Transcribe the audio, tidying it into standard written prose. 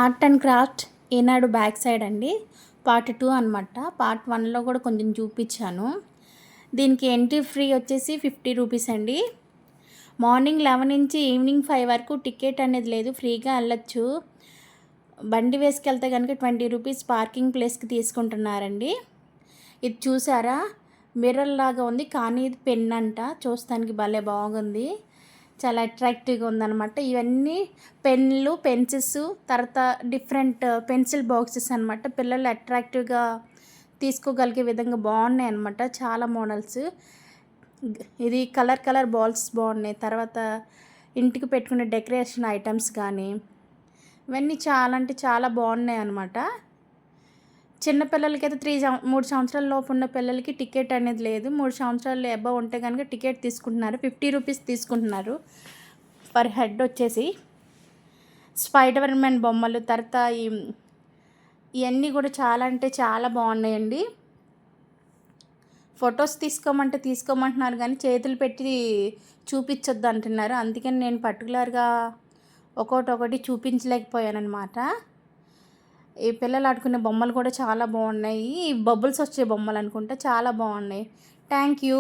Art and craft Eenadu back side అండి. Part 2 అనమాట. Part 1లో కూడా కొంచెం చూపించాను. దీనికి ఎంట్రీ ఫ్రీ వచ్చేసి 50 రూపీస్ అండి. మార్నింగ్ 11 నుంచి ఈవినింగ్ 5 వరకు టికెట్ అనేది లేదు, ఫ్రీగా వెళ్ళొచ్చు. బండి వేసుకెళ్తే కనుక 20 రూపీస్ పార్కింగ్ ప్లేస్కి తీసుకుంటున్నారండి. ఇది చూసారా, మిర్రర్ లాగా ఉంది కానీ ఇది పెన్ అంట. చూస్తానికి భలే బాగుంది, చాలా అట్రాక్టివ్గా ఉందన్నమాట. ఇవన్నీ పెన్నులు, పెన్సిల్స్, తర్వాత డిఫరెంట్ పెన్సిల్ బాక్సెస్ అనమాట. పిల్లలు అట్రాక్టివ్గా తీసుకోగలిగే విధంగా బాగున్నాయి అనమాట. చాలా మోడల్స్. ఇది కలర్ బాల్స్ బాగున్నాయి. తర్వాత ఇంటికి పెట్టుకునే డెకరేషన్ ఐటమ్స్ కానీ ఇవన్నీ చాలా అంటే చాలా బాగున్నాయి అనమాట. చిన్నపిల్లలకైతే 3 సంవత్సరాల లోపు ఉన్న పిల్లలకి టికెట్ అనేది లేదు. 3 సంవత్సరాలు అబవ్ ఉంటే కనుక టికెట్ తీసుకుంటున్నారు. 50 రూపీస్ తీసుకుంటున్నారు పర్ హెడ్ వచ్చేసి. స్పైడర్ మ్యాన్ బొమ్మలు, తర్వాత ఇవన్నీ కూడా చాలా అంటే చాలా బాగున్నాయండి. ఫొటోస్ తీసుకోమంటున్నారు కానీ చేతులు పెట్టి చూపించొద్దు అంటున్నారు. అందుకని నేను పర్టికులర్గా ఒకటి చూపించలేకపోయాను అనమాట. ఈ పిల్లలు ఆడుకునే బొమ్మలు కూడా చాలా బాగున్నాయి. బబుల్స్ వచ్చే బొమ్మలు అనుకుంటా, చాలా బాగున్నాయి. Thank you.